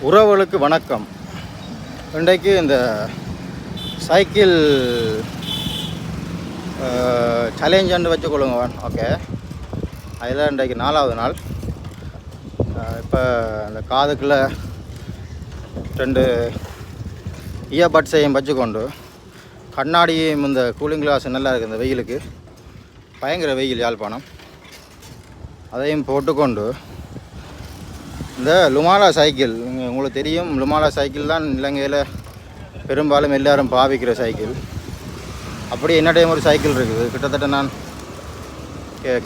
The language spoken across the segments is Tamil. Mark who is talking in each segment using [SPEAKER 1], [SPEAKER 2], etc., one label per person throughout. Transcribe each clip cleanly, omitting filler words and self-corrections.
[SPEAKER 1] உறவுகளுக்கு வணக்கம். இன்றைக்கு இந்த சைக்கிள் சேலஞ்சுன்னு வச்சுக்கொள்ளுங்க. ஓகே, அதில் இன்றைக்கு 4வது நாள். இப்போ அந்த காதுக்குள்ளே 2 இயர்பட்ஸையும் வச்சுக்கொண்டு, கண்ணாடியும் இந்த கூலிங் கிளாஸ் நல்லா இருக்குது. இந்த வெயிலுக்கு பயங்கர வெயில் யாழ்ப்பாணம். அதையும் போட்டுக்கொண்டு இந்த லுமாலா சைக்கிள், உங்களுக்கு தெரியும், லுமாலா சைக்கிள் தான் இலங்கையில் பெரும்பாலும் எல்லோரும் பாவிக்கிற சைக்கிள். அப்படி என்ன டைம் ஒரு சைக்கிள் இருக்குது. கிட்டத்தட்ட நான்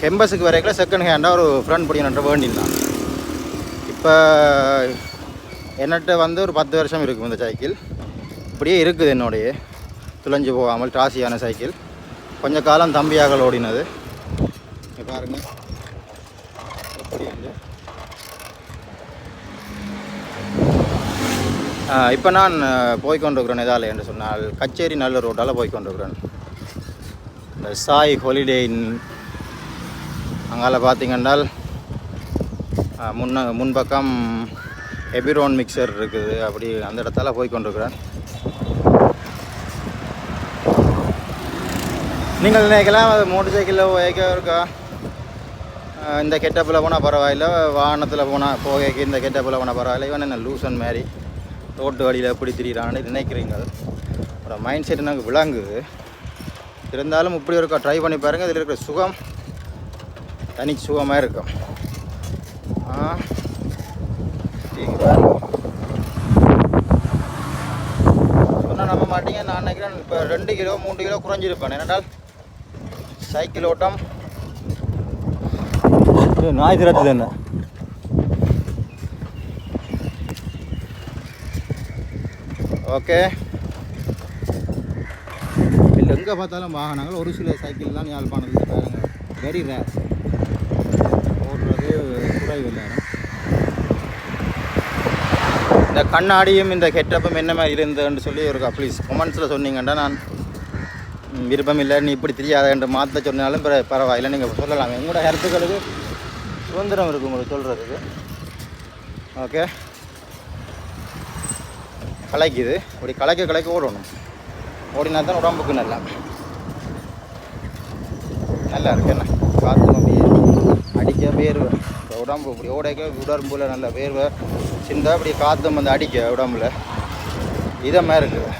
[SPEAKER 1] கெம்பஸுக்கு வரைக்கும் செகண்ட் ஹேண்டாக ஒரு ஃப்ரெண்ட் படி நட்ட வேண்டியிருந்தான். இப்போ என்னட்ட வந்து ஒரு 10 வருஷம் இருக்கும் இந்த சைக்கிள். இப்படியே இருக்குது என்னுடைய துளைஞ்சு போகாமல் ட்ராசியான சைக்கிள். கொஞ்சம் காலம் தம்பியாக ஓடினது. பாருங்கள் எப்படி இருந்து. இப்போ நான் போய்கொண்டிருக்கிறேன். எதால் என்று சொன்னால் கச்சேரி நல்ல ரோட்டால் போய்கொண்டிருக்கிறேன். இந்த சாய் ஹாலிடே அங்கால பார்த்தீங்கன்னால் முன்பக்கம் எபிரோன் மிக்சர் இருக்குது. அப்படி அந்த இடத்தால போய்கொண்டிருக்கிறேன். நீங்கள் நினைக்கலாம் மோட்டர் சைக்கிளில் போய்க்க இருக்கா, இந்த கெட்டப்பில் போனால் பரவாயில்ல, வாகனத்தில் போகைக்கு இந்த கெட்டப்பில் போனால் பரவாயில்ல, இவன் என்ன லூசன் மாதிரி ரோட்டு வழியில் எப்படி திரிகிறான்னு நினைக்கிறீங்க. ஒரு மைண்ட் செட் எனக்கு விளங்குது. இருந்தாலும் இப்படி இருக்கா, ட்ரை பண்ணி பாருங்கள். இதில் இருக்கிற சுகம் தனி சுகமாக இருக்கும். சொன்னால் நம்ப மாட்டீங்க, நான் நினைக்கிறேன் இப்போ 2 கிலோ 3 கிலோ குறைஞ்சிருப்பேன். என்னென்றால் சைக்கிள் ஓட்டம் நாய் திறத்துது என்ன. ஓகே, இல்லை எங்கே பார்த்தாலும் வாகனங்கள். ஒரு சில சைக்கிள் தான் யாழ்ப்பாணத்தில் பாருங்கள், வெரி ரேர், ஓடுறது குறைவு நேரம். இந்த கண்ணாடியும் இந்த கெட்டப்பும் என்ன மாதிரி இருந்ததுன்னு சொல்லி ஒரு ப்ளீஸ் கமெண்ட்ஸில் சொன்னீங்கன்னா, நான் விருப்பம் இல்லை நீ இப்படி தெரியாத என்று மாற்ற சொன்னாலும் பரவாயில்லை, நீங்கள் சொல்லலாம். எங்களோட கருத்துக்களுக்கு சுதந்திரம் இருக்குது உங்களுக்கு சொல்கிறதுக்கு. ஓகே, கலைக்குது. அப்படி கலைக்க ஓடணும். ஓடினா தான் உடம்புக்கு நல்லா இருக்கு. என்ன காற்று அப்படியே அடிக்க வேர்வை உடம்பு இப்படி ஓடைக்க உடம்புல நல்ல வேர்வை சிந்தா அப்படி காற்றும் வந்து அடிக்க உடம்புல இதமாக இருக்குது.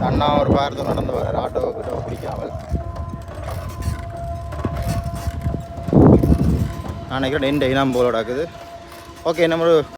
[SPEAKER 1] அண்ணா ஒரு பாரதம் நடந்து வர ஆட்டோக்கிட்ட பிடிக்காமல் நான் நினைக்கிறேன். இனம் போலோட இருக்குது. ஓகே, நம்ம